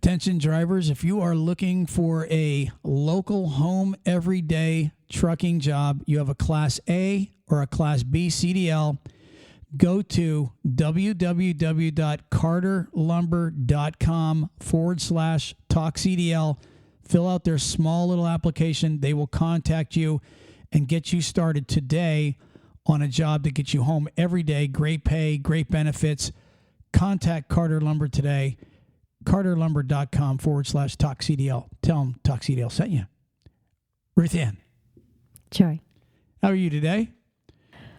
Attention drivers, if you are looking for a local home everyday trucking job, you have a Class A or a Class B CDL, go to www.carterlumber.com/talkcdl. Fill out their small little application. They will contact you and get you started today on a job to get you home every day. Great pay, great benefits. Contact Carter Lumber today. carterlumber.com/talkcdl. Tell them Talk CDL sent you. Ruth Ann. Joy. How are you today?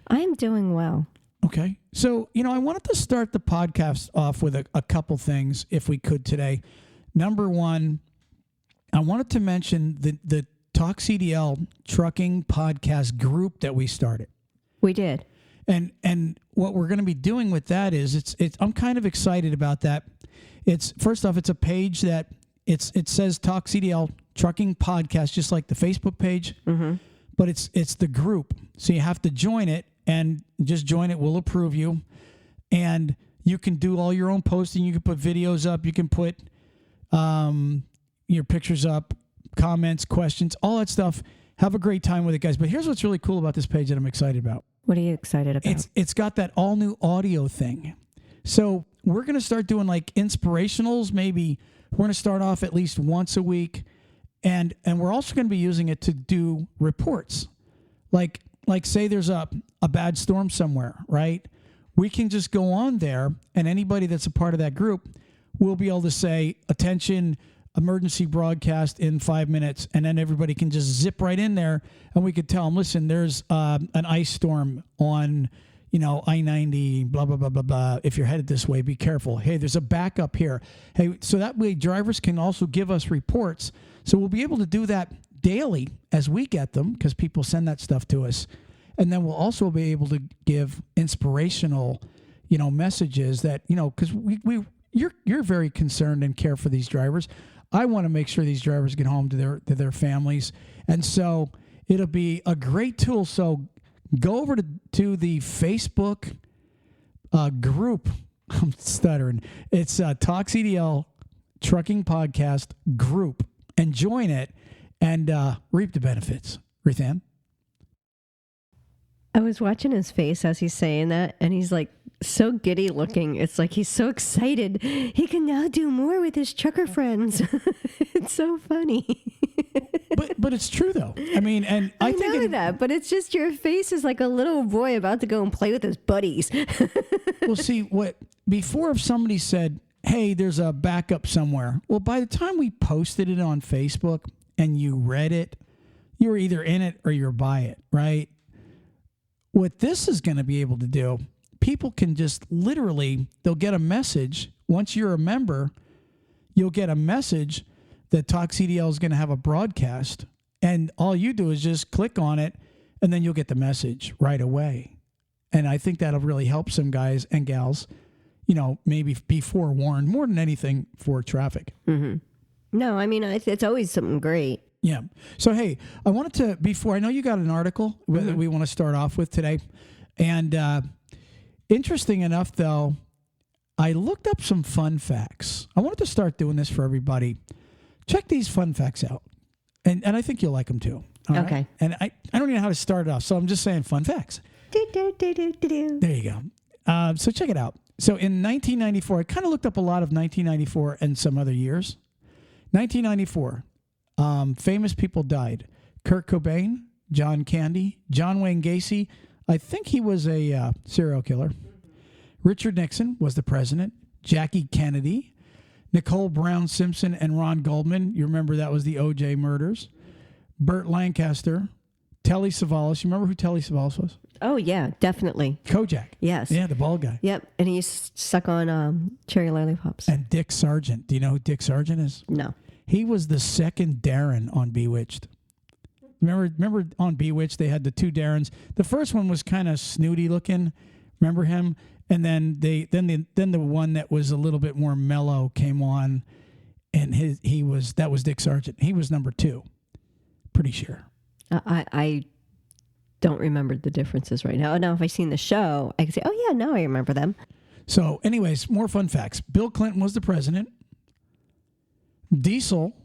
I'm doing well. Okay. So, I wanted to start the podcast off with a couple things, if we could today. Number one, I wanted to mention the Talk CDL trucking podcast group that we started. We did. And what we're going to be doing with that is I'm kind of excited about that. It's first off, it's a page that it says Talk CDL Trucking Podcast, just like the Facebook page, but it's the group. So you have to join it, and just join it. We'll approve you, and you can do all your own posting. You can put videos up. You can put your pictures up, comments, questions, all that stuff. Have a great time with it, guys. But here's what's really cool about this page that I'm excited about. What are you excited about? It's got that all new audio thing. So we're going to start doing like inspirationals. Maybe we're going to start off at least once a week. And we're also going to be using it to do reports. Like say there's a bad storm somewhere, right? We can just go on there, and anybody that's a part of that group will be able to say, attention, emergency broadcast in 5 minutes. And then everybody can just zip right in there, and we could tell them, listen, there's an ice storm on I-90, blah, blah, blah, blah, blah. If you're headed this way, be careful. Hey, there's a backup here. Hey, so that way drivers can also give us reports. So we'll be able to do that daily as we get them, because people send that stuff to us. And then we'll also be able to give inspirational, messages that, because you're very concerned and care for these drivers. I want to make sure these drivers get home to their families. And so it'll be a great tool. So go over to the Facebook group. I'm stuttering. It's Talk CDL Trucking Podcast group, and join it and reap the benefits. Ruthann? I was watching his face as he's saying that, and he's like so giddy looking. It's like he's so excited. He can now do more with his trucker friends. It's so funny. But it's true though. I mean, and I think know that, but it's just your face is like a little boy about to go and play with his buddies. Well, see, before if somebody said, hey, there's a backup somewhere. Well, by the time we posted it on Facebook and you read it, you were either in it or you're by it, right? What this is going to be able to do, people can just literally, they'll get a message. Once you're a member, you'll get a message that Talk CDL is going to have a broadcast, and all you do is just click on it, and then you'll get the message right away. And I think that'll really help some guys and gals, maybe be forewarned more than anything for traffic. Mm-hmm. No, I mean, it's always something great. Yeah. So, hey, I wanted to, before, I know you got an article that we want to start off with today. And interesting enough, though, I looked up some fun facts. I wanted to start doing this for everybody. Check these fun facts out. And I think you'll like them too. Okay. Right? And I don't even know how to start it off, so I'm just saying fun facts. There you go. So check it out. So in 1994, I kind of looked up a lot of 1994 and some other years. 1994, famous people died. Kurt Cobain, John Candy, John Wayne Gacy. I think he was a serial killer. Richard Nixon was the president. Jackie Kennedy, Nicole Brown Simpson, and Ron Goldman. You remember that was the O.J. murders. Burt Lancaster, Telly Savalas. You remember who Telly Savalas was? Oh, yeah, definitely. Kojak. Yes. Yeah, the bald guy. Yep, and he used to suck on cherry lollipops. And Dick Sargent. Do you know who Dick Sargent is? No. He was the second Darren on Bewitched. Remember on Bewitched, they had the two Darrens. The first one was kind of snooty looking. Remember him? And then the one that was a little bit more mellow came on, and that was Dick Sargent. He was number 2. Pretty sure. I don't remember the differences right now. Now, if I've seen the show, I can say, oh, yeah, now I remember them. So, anyways, more fun facts. Bill Clinton was the president. Diesel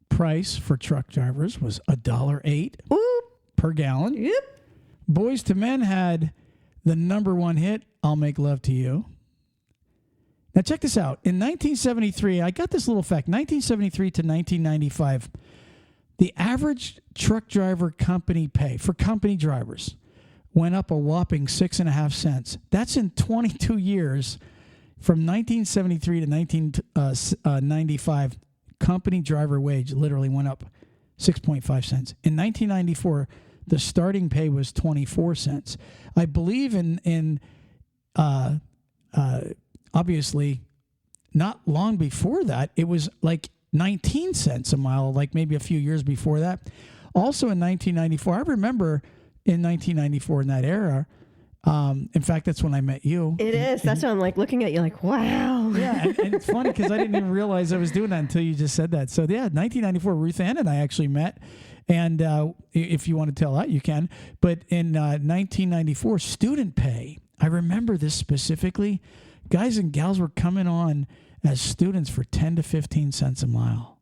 price for truck drivers was $1.08 Whoop. per gallon. Yep. Boys to Men had the number one hit, I'll Make Love to You. Now check this out. In 1973, I got this little fact, 1973 to 1995, the average truck driver company pay for company drivers went up a whopping 6.5 cents. That's in 22 years. From 1973 to 1995, company driver wage literally went up 6.5 cents. In 1994, the starting pay was 24 cents. I believe in obviously, not long before that, it was like 19 cents a mile, like maybe a few years before that. Also in 1994, I remember in 1994 in that era, in fact, that's when I met you. It is. That's why I'm like looking at you like, wow. Yeah, and it's funny because I didn't even realize I was doing that until you just said that. So yeah, 1994, Ruth Ann and I actually met. And if you want to tell that, you can. But in 1994, student pay, I remember this specifically. Guys and gals were coming on as students for 10 to 15 cents a mile.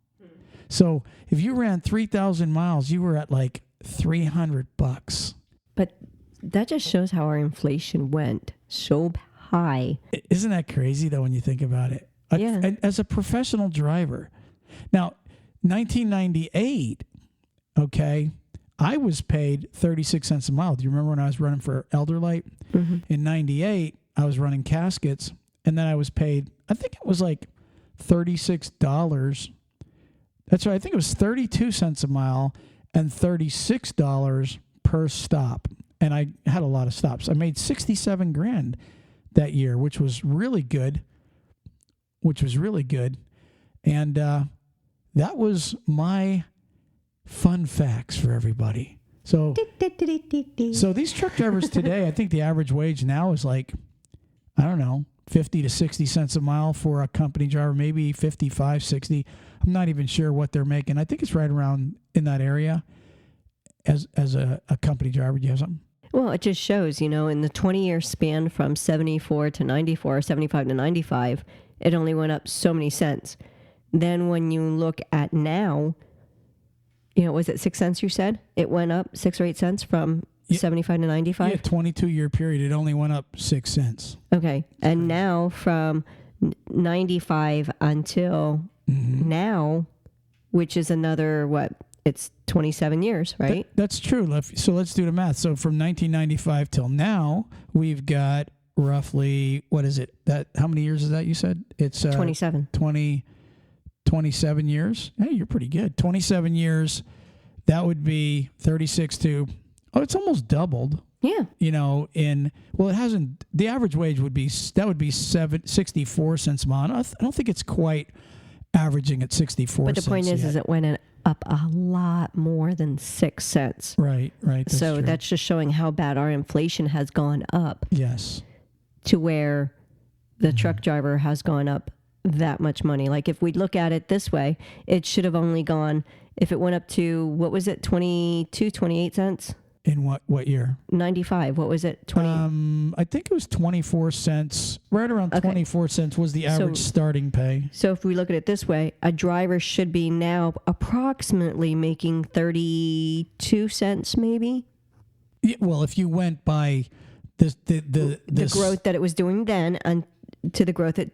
So if you ran 3,000 miles, you were at like $300. But that just shows how our inflation went so high. Isn't that crazy though when you think about it? Yeah. As a professional driver. Now, 1998, okay, I was paid 36 cents a mile. Do you remember when I was running for Elderlight? Mm-hmm. In 98, I was running caskets, and then I was paid, I think it was like $36. That's right. I think it was 32 cents a mile and $36 per stop. And I had a lot of stops. I made $67,000 that year, which was really good. And that was my fun facts for everybody. So these truck drivers today, I think the average wage now is like, I don't know, 50 to 60 cents a mile for a company driver, maybe 55, 60. I'm not even sure what they're making. I think it's right around in that area as a company driver. Do you have something? Well, it just shows, in the 20-year span from 74 to 94, 75 to 95, it only went up so many cents. Then when you look at now, was it 6 cents you said? It went up 6 or 8 cents from 75 to 95? Yeah, 22-year period, it only went up 6 cents. Okay. And now from 95 until now, which is another, it's 27 years, right? That's true. So let's do the math. So from 1995 till now, we've got roughly, what is it? How many years is that you said? It's 27. 27 years. Hey, you're pretty good. 27 years. That would be 36 to, it's almost doubled. Yeah. It hasn't, the average wage would be 64 cents a mile. I don't think it's quite averaging at 64 cents. But the point is it went up a lot more than 6 cents. Right. That's just showing how bad our inflation has gone up. Yes. To where the truck driver has gone up that much money. Like if we look at it this way, it should have only gone, if it went up to, what was it, 22, 28 cents? In what year? 95. What was it? 20. I think it was 24 cents. Right around 24 cents was the average starting pay. So if we look at it this way, a driver should be now approximately making 32 cents maybe. Yeah, well, if you went by the growth that it was doing then and to the growth that,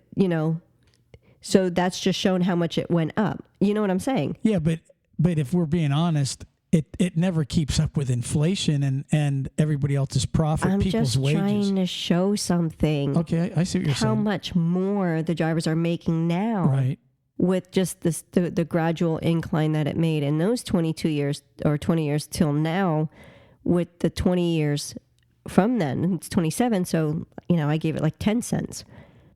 so that's just shown how much it went up. You know what I'm saying? Yeah, but if we're being honest, it never keeps up with inflation and everybody else's profit, people's wages. I'm just trying to show something. Okay, I see what you're saying. How much more the drivers are making now. Right. With just the gradual incline that it made in those 22 years or 20 years till now, with the 20 years from then, it's 27. So, I gave it like 10 cents.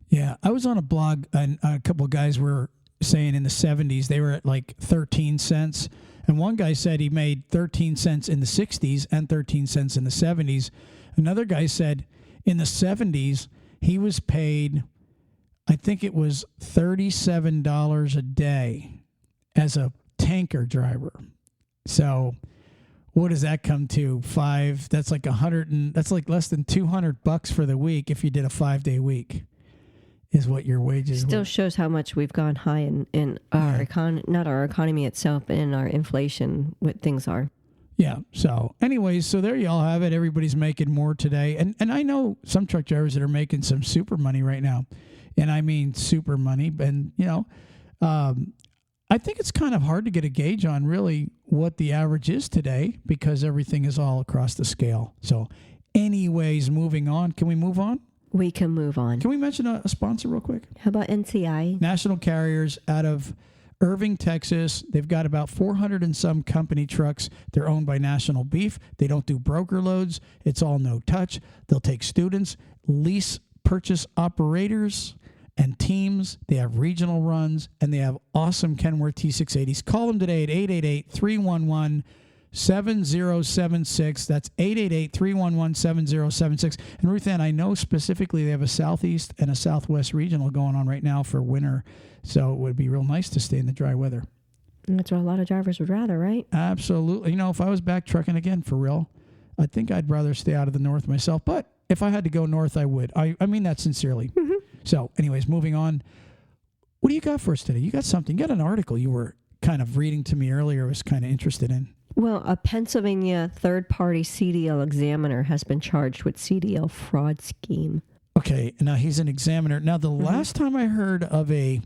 Yeah. I was on a blog and a couple of guys were saying in the 70s, they were at like 13 cents. And one guy said he made 13 cents in the 60s and 13 cents in the 70s. Another guy said in the 70s, he was paid, I think it was $37 a day as a tanker driver. So what does that come to? That's like that's like less than $200 for the week if you did a 5-day week. is what your wages Still were. shows how much we've gone high in our not our economy itself, but in our inflation, what things are. Yeah. So anyways, so there you all have it. Everybody's making more today. And I know some truck drivers that are making some super money right now. And I mean super money. And, I think it's kind of hard to get a gauge on really what the average is today because everything is all across the scale. So anyways, moving on. Can we move on? We can move on. Can we mention a sponsor real quick? How about NCI? National Carriers out of Irving, Texas. They've got about 400 and some company trucks. They're owned by National Beef. They don't do broker loads. It's all no touch. They'll take students, lease purchase operators and teams. They have regional runs, and they have awesome Kenworth T680s. Call them today at 888-311-7076. That's 888-311-7076. And Ruth Ann, I know specifically they have a Southeast and a Southwest regional going on right now for winter, so it would be real nice to stay in the dry weather. That's what a lot of drivers would rather, right? Absolutely. If I was back trucking again for real, I think I'd rather stay out of the north myself. But if I had to go north, I would. I mean that sincerely. Mm-hmm. So anyways, moving on. What do you got for us today? You got something. You got an article you were kind of reading to me earlier. I was kind of interested in. Well, a Pennsylvania third-party CDL examiner has been charged with CDL fraud scheme. Okay. Now he's an examiner. Now the last time I heard of a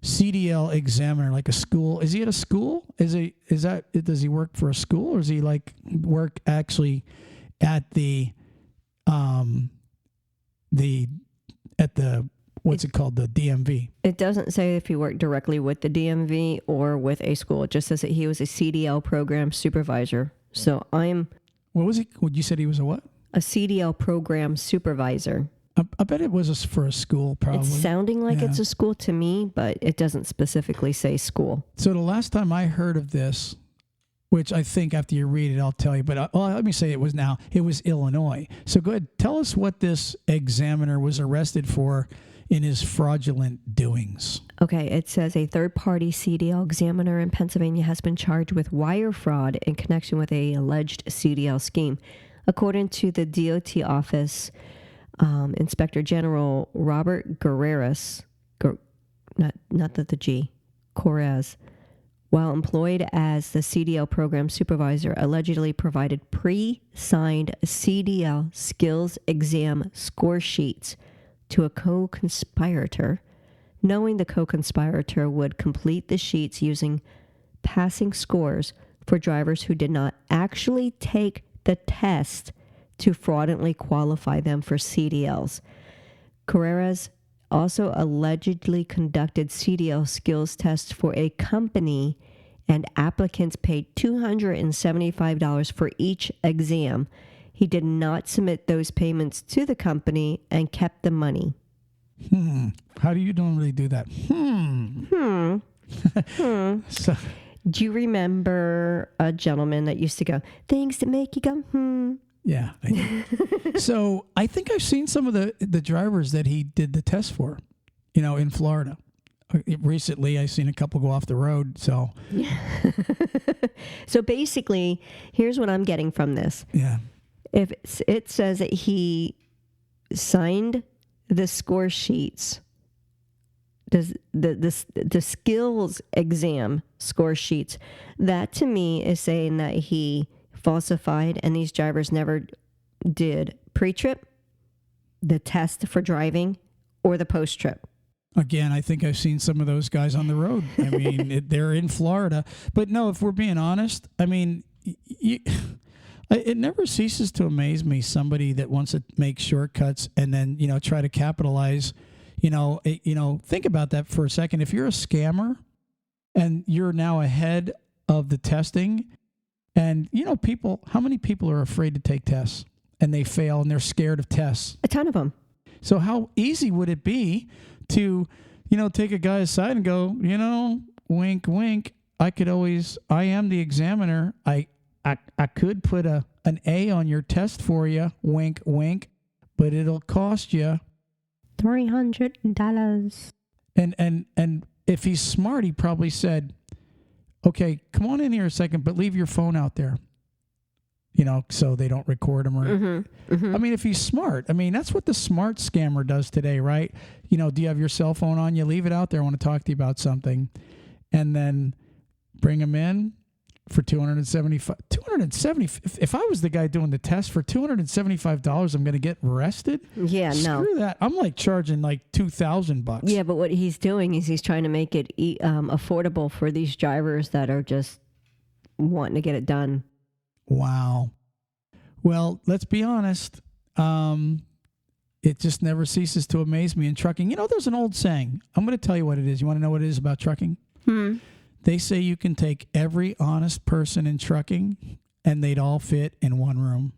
CDL examiner, like a school, is he at a school? Does he work for a school, or is he work actually at the what's it called? The DMV. It doesn't say if he worked directly with the DMV or with a school. It just says that he was a CDL program supervisor. So what was he? You said he was a what? A CDL program supervisor. I bet it was for a school, probably. It's sounding like it's a school to me, but it doesn't specifically say school. So the last time I heard of this, which I think after you read it, I'll tell you. But let me say it was Illinois. So go ahead. Tell us what this examiner was arrested for in his fraudulent doings. Okay. It says a third-party CDL examiner in Pennsylvania has been charged with wire fraud in connection with a alleged CDL scheme. According to the DOT office, Inspector General Robert Correas, Correas, while employed as the CDL program supervisor, allegedly provided pre-signed CDL skills exam score sheets to a co-conspirator, knowing the co-conspirator would complete the sheets using passing scores for drivers who did not actually take the test to fraudulently qualify them for CDLs. Correas also allegedly conducted CDL skills tests for a company, and applicants paid $275 for each exam. He did not submit those payments to the company and kept the money. How do you normally do that? So, do you remember a gentleman that used to go, things that make you go, Yeah. So I think I've seen some of the drivers that he did the test for, in Florida. Recently, I've seen a couple go off the road. So, So basically, here's what I'm getting from this. Yeah. If it says that he signed the score sheets, does the skills exam score sheets, that to me is saying that he falsified and these drivers never did pre-trip, the test for driving, or the post-trip. Again, I think I've seen some of those guys on the road. I mean, they're in Florida. But no, if we're being honest, I mean, it never ceases to amaze me, somebody that wants to make shortcuts and then, try to capitalize. Think about that for a second. If you're a scammer and you're now ahead of the testing, and, how many people are afraid to take tests and they fail and they're scared of tests? A ton of them. So how easy would it be to, take a guy aside and go, wink, wink. I am the examiner. I could put an A on your test for you, wink, wink, but it'll cost you $300. And if he's smart, he probably said, okay, come on in here a second, but leave your phone out there. so they don't record him. Or, I mean, if he's smart, that's what the smart scammer does today, right? Do you have your cell phone on? You leave it out there. I want to talk to you about something. And then bring him in for $275. If I was the guy doing the test for $275, I'm going to get arrested. Yeah, no. Screw that. I'm like charging like $2,000. Yeah, but what he's doing is he's trying to make it affordable for these drivers that are just wanting to get it done. Wow. Well, let's be honest. It just never ceases to amaze me in trucking. There's an old saying. I'm going to tell you what it is. You want to know what it is about trucking? They say you can take every honest person in trucking and they'd all fit in one room.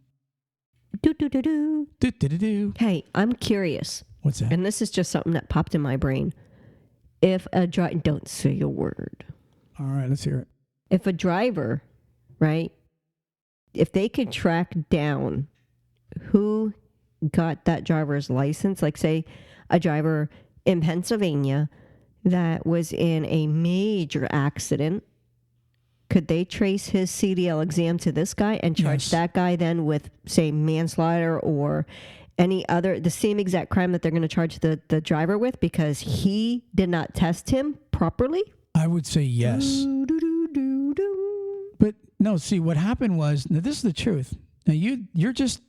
Hey, I'm curious. What's that? And this is just something that popped in my brain. If a driver, don't say a word. All right, let's hear it. If a driver, right, if they could track down who got that driver's license, like say a driver in Pennsylvania that was in a major accident, could they trace his CDL exam to this guy and charge that guy then with, say, manslaughter or any other, the same exact crime that they're going to charge the driver with because he did not test him properly? I would say yes. But no, see, what happened was, now this is the truth. Now you're just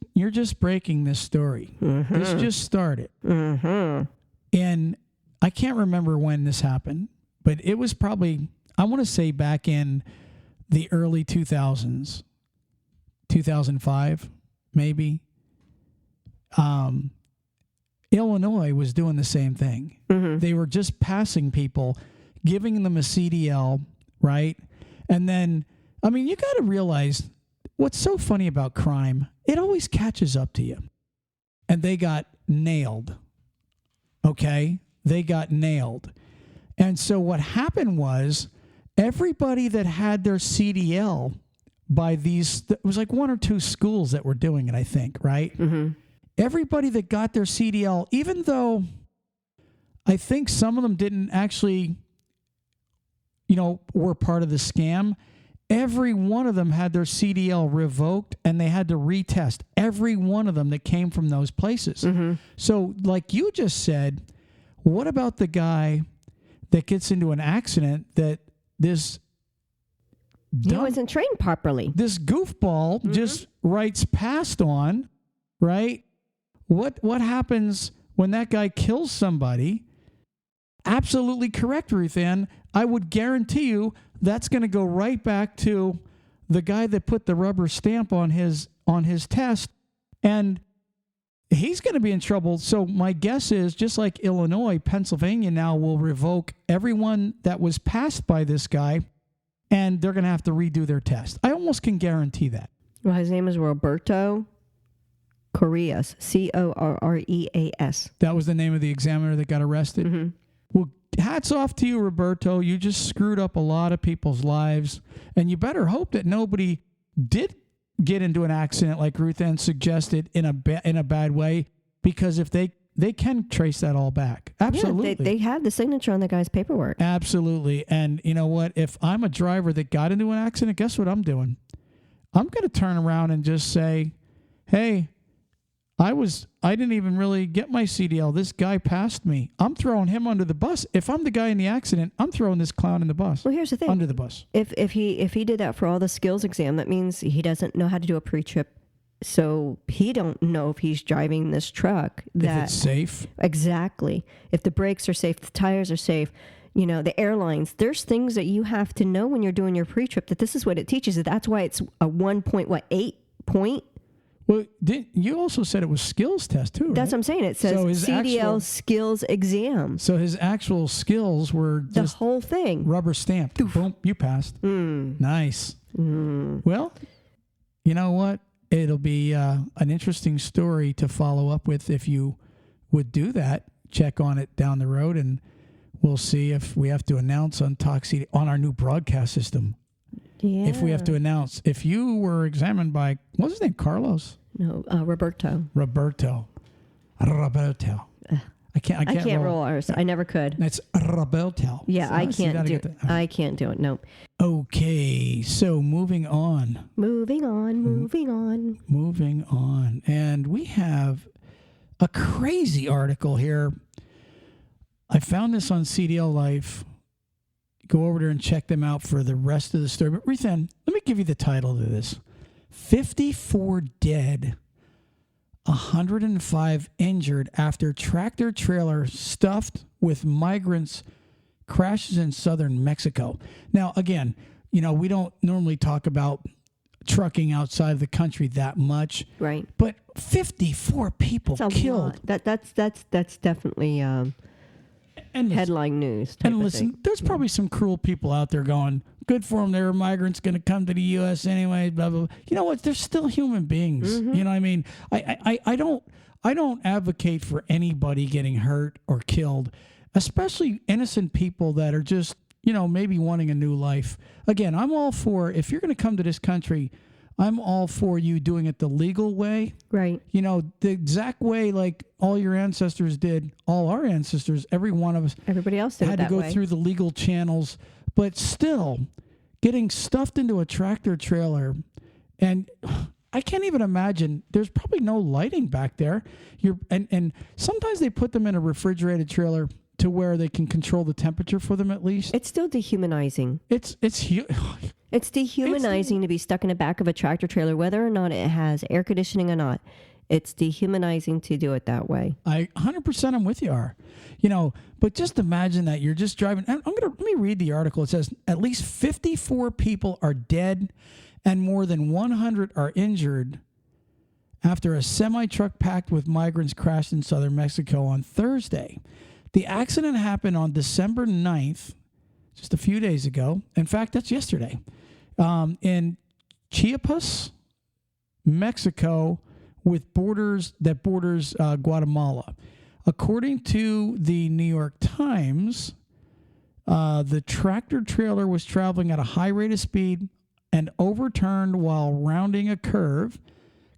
breaking this story. This just started. And I can't remember when this happened, but it was probably, I want to say back in the early 2000s, 2005, maybe. Illinois was doing the same thing. They were just passing people, giving them a CDL, right? And then, you got to realize what's so funny about crime, it always catches up to you. And they got nailed. Okay? They got nailed. And so what happened was everybody that had their CDL by these, it was like one or two schools that were doing it, I think, right? Everybody that got their CDL, even though I think some of them didn't actually, were part of the scam, every one of them had their CDL revoked and they had to retest. Every one of them that came from those places. So like you just said, what about the guy that gets into an accident that he wasn't trained properly? This goofball just writes passed on, right? What happens when that guy kills somebody? Absolutely correct, Ruth Ann. I would guarantee you that's going to go right back to the guy that put the rubber stamp on his test, and he's going to be in trouble. So my guess is, just like Illinois, Pennsylvania now will revoke everyone that was passed by this guy, and they're going to have to redo their test. I almost can guarantee that. Well, his name is Roberto Correas, Correas. That was the name of the examiner that got arrested? Well, hats off to you, Roberto. You just screwed up a lot of people's lives, and you better hope that nobody did get into an accident like Ruth Ann suggested in a bad way, because if they can trace that all back. Absolutely. Yeah, they have the signature on the guy's paperwork. Absolutely. And you know what? If I'm a driver that got into an accident, guess what I'm doing? I'm going to turn around and just say, hey, I didn't even really get my CDL. This guy passed me. I'm throwing him under the bus. If I'm the guy in the accident, I'm throwing this clown in the bus. Well, here's the thing. Under the bus. If he did that for all the skills exam, that means he doesn't know how to do a pre-trip. So he don't know if he's driving this truck. If it's safe. Exactly. If the brakes are safe, the tires are safe. The airlines, there's things that you have to know when you're doing your pre-trip, that this is what it teaches. That's why it's a 1.8 point. Well, you also said it was skills test too, right? That's what I'm saying. It says CDL skills exam. So his actual skills were just the whole thing. Rubber stamped. Boom, you passed. Nice. Well, you know what? It'll be an interesting story to follow up with if you would do that. Check on it down the road, and we'll see if we have to announce on on our new broadcast system. Yeah. If we have to announce, if you were examined by, what's his name, Carlos? No, Roberto. I I can't roll R's. I never could. That's Roberto. Yeah, So, I can't do it. that. I can't do it. Nope. Okay, so moving on. Moving on. And we have a crazy article here. I found this on CDL Life. Go over there and check them out for the rest of the story. But Rethan, let me give you the title to this. 54 dead, 105 injured after tractor trailer stuffed with migrants crashes in southern Mexico. Now, again, we don't normally talk about trucking outside of the country that much. Right. But 54 people killed. That's definitely headline news. And listen, there's probably some cruel people out there going, good for them. They're migrants going to come to the U.S. anyway, blah, blah, blah. You know what? They're still human beings. Mm-hmm. You know what I mean? I don't advocate for anybody getting hurt or killed, especially innocent people that are just, maybe wanting a new life. Again, I'm all for, if you're going to come to this country, I'm all for you doing it the legal way. Right. The exact way like all your ancestors did, all our ancestors, every one of us. Everybody else did had to go through the legal channels. But still, getting stuffed into a tractor trailer, and I can't even imagine, there's probably no lighting back there. And sometimes they put them in a refrigerated trailer to where they can control the temperature for them at least. It's still dehumanizing. It's dehumanizing to be stuck in the back of a tractor trailer, whether or not it has air conditioning or not. It's dehumanizing to do it that way. I 100% I'm with you, R. But just imagine that you're just driving. Let me read the article. It says at least 54 people are dead and more than 100 are injured after a semi-truck packed with migrants crashed in southern Mexico on Thursday. The accident happened on December 9th, just a few days ago. In fact, that's yesterday, in Chiapas, Mexico, with borders Guatemala. According to the New York Times, the tractor trailer was traveling at a high rate of speed and overturned while rounding a curve.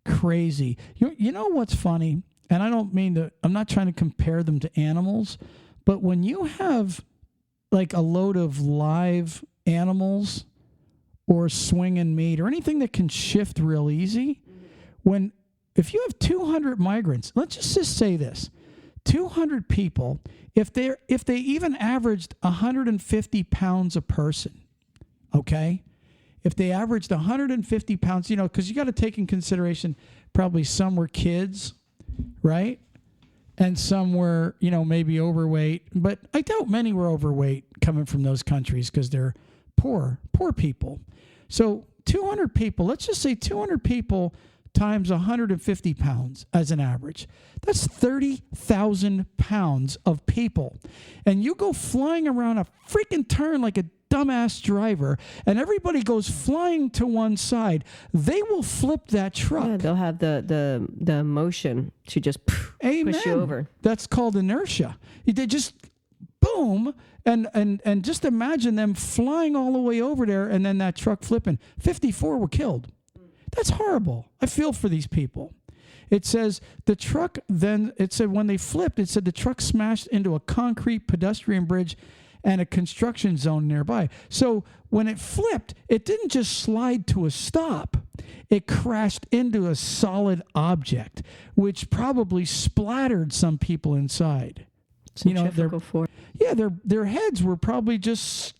Crazy. You know what's funny? And I'm not trying to compare them to animals, but when you have like a load of live animals or swinging meat or anything that can shift real easy, if you have 200 migrants, let's just say this, 200 people, if they even averaged 150 pounds a person, okay? If they averaged 150 pounds, because you got to take in consideration probably some were kids, right? And some were, maybe overweight. But I doubt many were overweight coming from those countries because they're poor people. So 200 people, let's just say 200 people times 150 pounds as an average. That's 30,000 pounds of people. And you go flying around a freaking turn like a dumbass driver, and everybody goes flying to one side. They will flip that truck. Yeah, they'll have the motion to just push you over. That's called inertia. They just boom, and just imagine them flying all the way over there, and then that truck flipping. 54 were killed. That's horrible. I feel for these people. It says when they flipped, it said the truck smashed into a concrete pedestrian bridge and a construction zone nearby. So when it flipped, it didn't just slide to a stop. It crashed into a solid object, which probably splattered some people inside. Their heads were probably just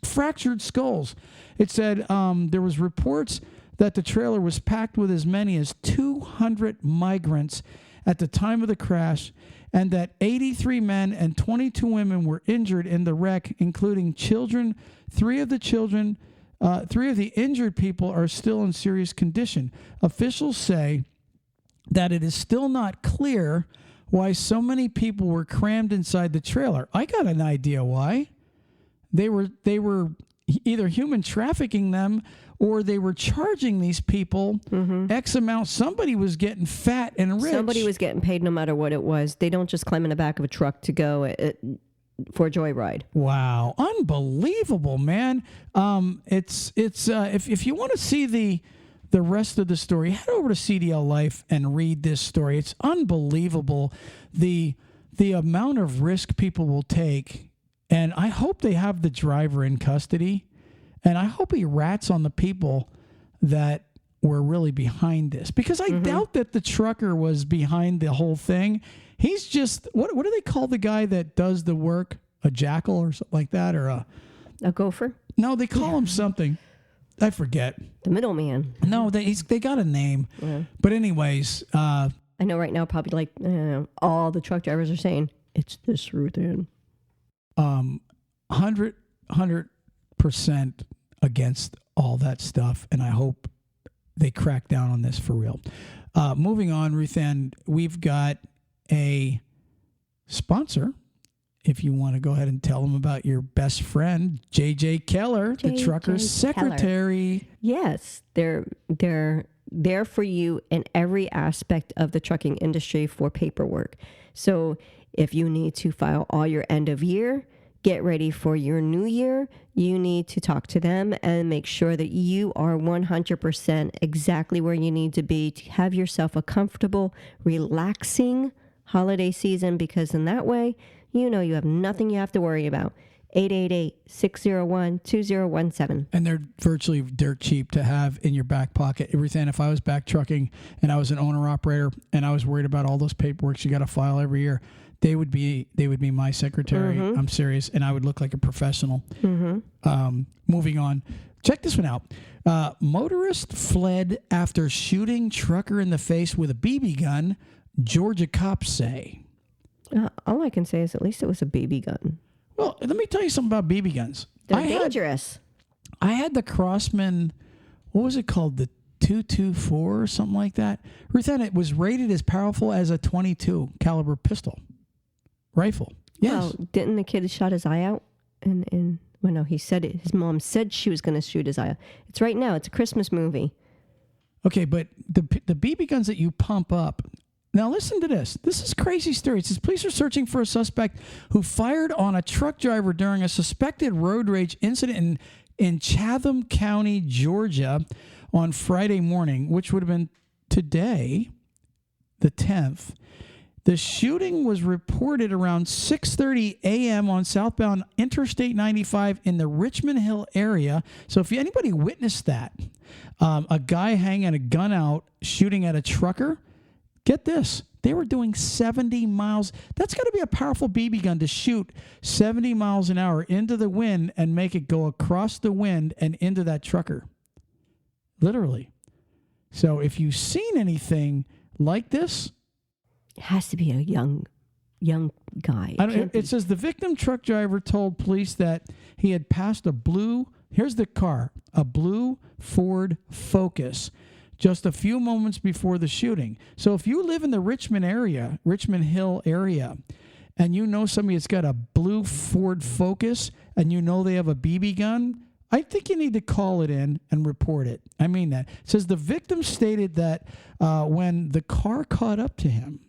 fractured skulls. It said there was reports that the trailer was packed with as many as 200 migrants at the time of the crash, and that 83 men and 22 women were injured in the wreck, including children. Three of the injured people are still in serious condition. Officials say that it is still not clear why so many people were crammed inside the trailer. I got an idea why. They were either human trafficking them or they were charging these people X amount. Somebody was getting fat and rich. Somebody was getting paid no matter what it was. They don't just climb in the back of a truck to go for a joyride. Wow. Unbelievable, man. If you want to see the rest of the story, head over to CDL Life and read this story. It's unbelievable. The the amount of risk people will take, and I hope they have the driver in custody, and I hope he rats on the people that were really behind this, because I doubt that the trucker was behind the whole thing. He's just, what do they call the guy that does the work? A jackal or something like that, or a gopher? No, they call him something. I forget. The middleman. No, they got a name. Yeah. But anyways, I know right now probably like all the truck drivers are saying it's this route in. 100% against all that stuff, and I hope they crack down on this for real. Moving on, Ruth Ann, we've got a sponsor. If you want to go ahead and tell them about your best friend, JJ Keller, the trucker's secretary. Keller. Yes, they're there for you in every aspect of the trucking industry for paperwork. So if you need to file all your end of year, get ready for your new year, you need to talk to them and make sure that you are 100% exactly where you need to be to have yourself a comfortable, relaxing holiday season, because in that way, you know you have nothing you have to worry about. 888-601-2017. And they're virtually dirt cheap to have in your back pocket. Everything. If I was back trucking and I was an owner-operator and I was worried about all those paperwork you got to file every year, they would be my secretary. I'm serious. And I would look like a professional. Moving on. Check this one out. Motorist fled after shooting trucker in the face with a BB gun, Georgia cops say. All I can say is at least it was a BB gun. Well, let me tell you something about BB guns. They're dangerous. I had the Crossman, what was it called? The 224 or something like that. Ruth Ann, it was rated as powerful as a .22 caliber pistol. Rifle. Yes. Well, didn't the kid shot his eye out? Well, no, he said it. His mom said she was going to shoot his eye out. It's right now. It's a Christmas movie. Okay, but the BB guns that you pump up. Now listen to this. This is crazy story. It says police are searching for a suspect who fired on a truck driver during a suspected road rage incident in Chatham County, Georgia, on Friday morning, which would have been today, the 10th. The shooting was reported around 6:30 a.m. on southbound Interstate 95 in the Richmond Hill area. So if anybody witnessed that, a guy hanging a gun out shooting at a trucker, get this, they were doing 70 miles. That's got to be a powerful BB gun to shoot 70 miles an hour into the wind and make it go across the wind and into that trucker. Literally. So if you've seen anything like this, it has to be a young guy. It says the victim truck driver told police that he had passed a blue Ford Focus just a few moments before the shooting. So if you live in the Richmond Hill area, and you know somebody that's got a blue Ford Focus and you know they have a BB gun, I think you need to call it in and report it. I mean that. It says the victim stated that when the car caught up to him.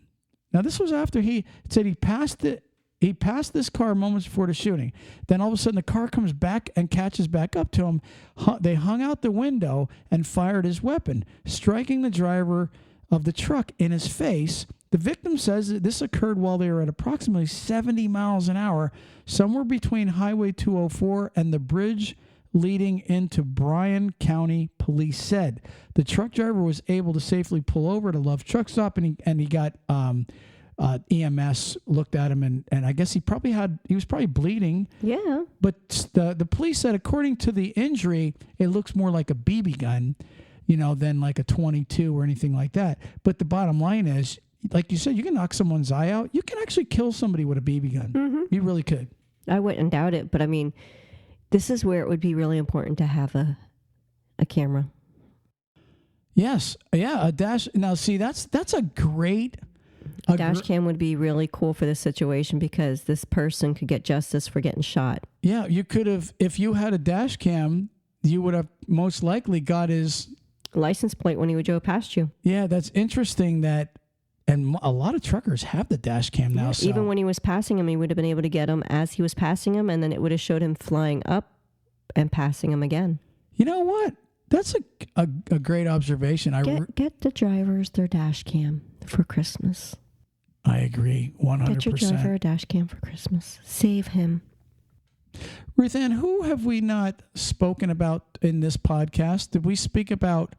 Now this was after he said he passed this car moments before the shooting. Then all of a sudden the car comes back and catches back up to him. They hung out the window and fired his weapon, striking the driver of the truck in his face. The victim says that this occurred while they were at approximately 70 miles an hour, somewhere between Highway 204 and the bridge leading into Bryan County, police said. The truck driver was able to safely pull over at a Love truck stop, and he got EMS looked at him, and I guess he was probably bleeding. Yeah. But the police said, according to the injury, it looks more like a BB gun, than like a .22 or anything like that. But the bottom line is, like you said, you can knock someone's eye out. You can actually kill somebody with a BB gun. Mm-hmm. You really could. I wouldn't doubt it, but I mean, this is where it would be really important to have a camera. Yes. Yeah, a dash. Now, see, that's a great... A dash cam would be really cool for this situation because this person could get justice for getting shot. Yeah, you could have, if you had a dash cam, you would have most likely got his... license plate when he would go past you. Yeah, that's interesting that... And a lot of truckers have the dash cam now. Yeah, so. Even when he was passing him, he would have been able to get him as he was passing him, and then it would have showed him flying up and passing him again. You know what? That's a great observation. Get the drivers their dash cam for Christmas. I agree, 100%. Get your driver a dash cam for Christmas. Save him. Ruth Ann, who have we not spoken about in this podcast? Did we speak about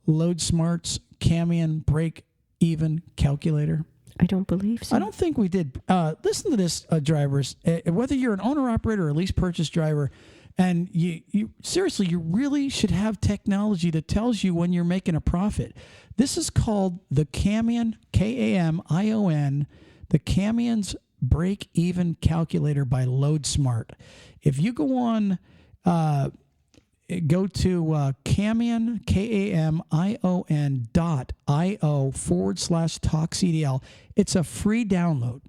LoadSmart's Camion break-even calculator? I don't believe so. I don't think we did. Listen to this, drivers. Whether you're an owner-operator or a lease purchase driver, and you seriously, you really should have technology that tells you when you're making a profit. This is called the Camion, K-A-M-I-O-N, the Camion's break-even calculator by LoadSmart. If you go on, go to Camion, Kamion.io/talk CDL. It's a free download.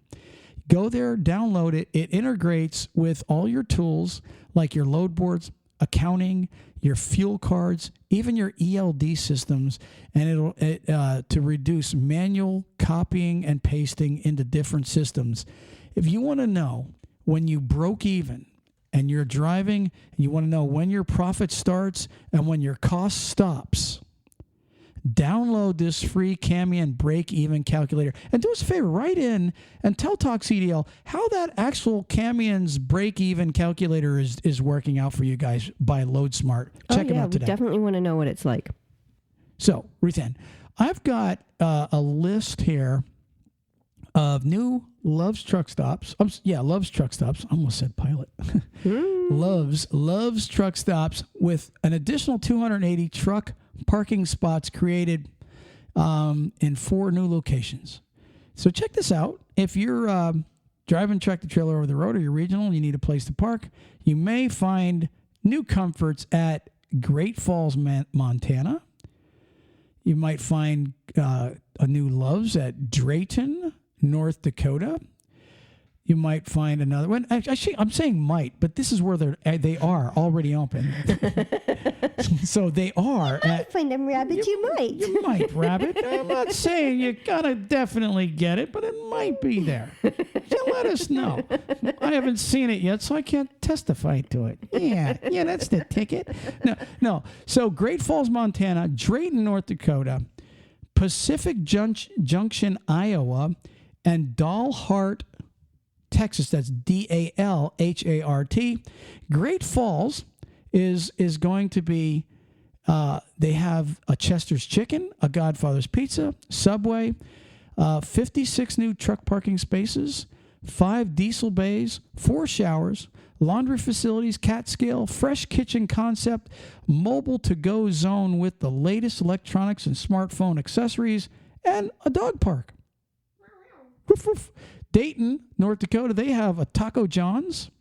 Go there, download it. It integrates with all your tools like your load boards, accounting, your fuel cards, even your ELD systems, and it'll to reduce manual copying and pasting into different systems. If you want to know when you broke even and you're driving, and you want to know when your profit starts and when your cost stops, download this free Camion break-even calculator. And do us a favor, write in and tell Talk CDL how that actual Camion's break-even calculator is working out for you guys by LoadSmart. Check them out today. We definitely want to know what it's like. So, Ruth Ann, I've got a list here of new Love's Truck Stops. Love's Truck Stops. I almost said Pilot. Love's Truck Stops with an additional 280 truck parking spots created in 4 new locations. So check this out. If you're driving tractor trailer over the road or you're regional and you need a place to park, you may find new comforts at Great Falls, Montana. You might find a new Love's at Drayton, North Dakota. You might find another one. Actually, I'm saying might, but this is where they are already open. So they are. You might find them, Rabbit. You might. You might, Rabbit. I'm not saying you gotta definitely get it, but it might be there. So let us know. I haven't seen it yet, so I can't testify to it. Yeah, that's the ticket. No. So Great Falls, Montana, Drayton, North Dakota, Pacific Junction, Iowa, and Dalhart, Texas. That's Dalhart. Great Falls is going to be, they have a Chester's Chicken, a Godfather's Pizza, Subway, 56 new truck parking spaces, 5 diesel bays, 4 showers, laundry facilities, cat scale, fresh kitchen concept, mobile to-go zone with the latest electronics and smartphone accessories, and a dog park. Woof, woof. Dayton, North Dakota, they have a Taco John's.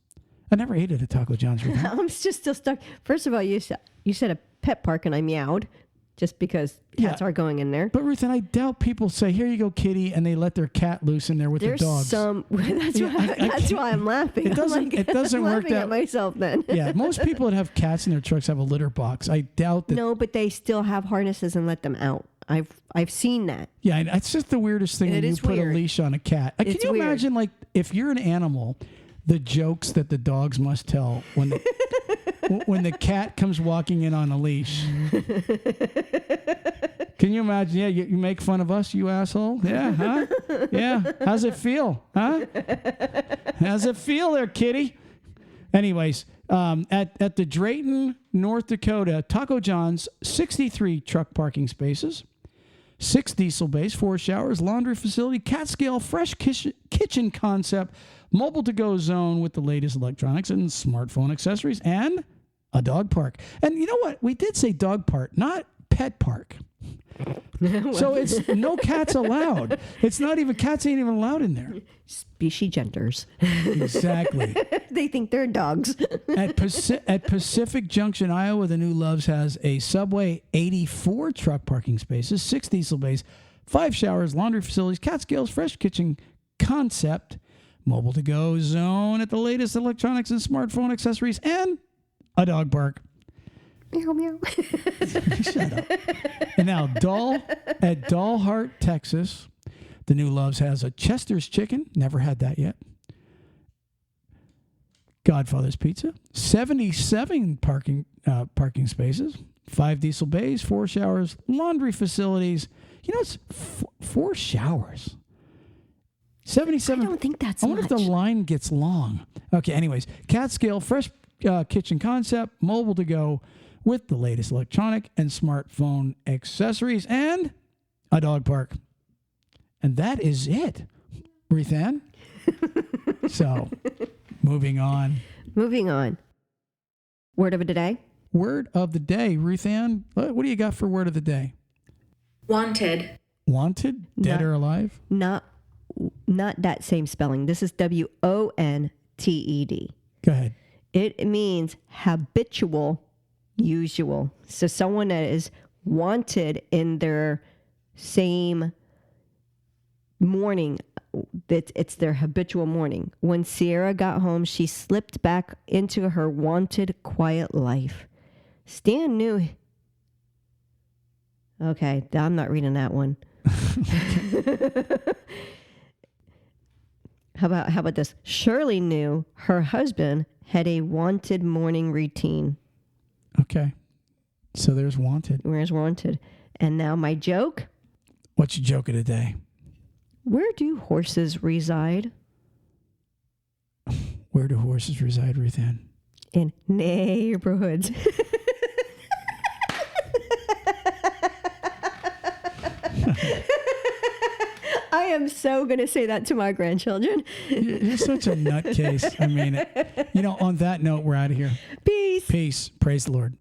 I never ate at a Taco John's. I'm just still stuck. First of all, you said a pet park, and I meowed just because cats are going in there. But Ruth, and I doubt people say, "Here you go, kitty," and they let their cat loose in there with the dogs. That's why I'm laughing. It doesn't I'm work laughing that at myself then. Yeah, most people that have cats in their trucks have a litter box. I doubt that. No, but they still have harnesses and let them out. I've seen that. Yeah, it's just the weirdest thing when you put a leash on a cat. Can you imagine, like, if you're an animal, the jokes that the dogs must tell when when the cat comes walking in on a leash? Can you imagine? Yeah, you make fun of us, you asshole. Yeah, huh? Yeah. How's it feel? Huh? How's it feel there, kitty? Anyways, at the Drayton, North Dakota, Taco John's, 63 truck parking spaces, 6 diesel bays, 4 showers, laundry facility, cat scale, fresh kitchen concept, mobile to-go zone with the latest electronics and smartphone accessories, and a dog park. And you know what? We did say dog park, not pet park. So it's no cats allowed. It's not even, cats ain't even allowed in there. Species genders. Exactly. They think they're dogs. At Pacific Junction, Iowa, the new Love's has a Subway, 84 truck parking spaces, 6 diesel bays, 5 showers, laundry facilities, cat scales, fresh kitchen concept, mobile to go zone at the latest electronics and smartphone accessories, and a dog park. Meow, meow. Shut up. And now at Dalhart, Texas, the new Love's has a Chester's Chicken. Never had that yet. Godfather's Pizza. 77 parking spaces. 5 diesel bays. 4 showers. Laundry facilities. You know, it's 4 showers. 77. I don't think that's I wonder if much. the line gets long. Okay, anyways, Cat Scale, fresh kitchen concept, mobile to go with the latest electronic and smartphone accessories and a dog park. And that is it, Ruth Ann. So, moving on. Moving on. Word of the day? Word of the day, Ruth Ann. What do you got for word of the day? Wanted. Wanted? Dead or alive? Not that same spelling. This is WONTED. Go ahead. It means habitual, usual. So someone that is wanted in their same morning, it's their habitual morning. When Sierra got home, she slipped back into her wanted quiet life. Stan knew. Okay, I'm not reading that one. How about this? Shirley knew her husband had a wanted morning routine. Okay. So there's wanted. Where's wanted? And now my joke. What's your joke of the day? Where do horses reside? Where do horses reside, Ruth Ann? In neighborhoods. I am so going to say that to my grandchildren. You're such a nutcase. I mean, on that note, we're out of here. Peace. Peace. Praise the Lord.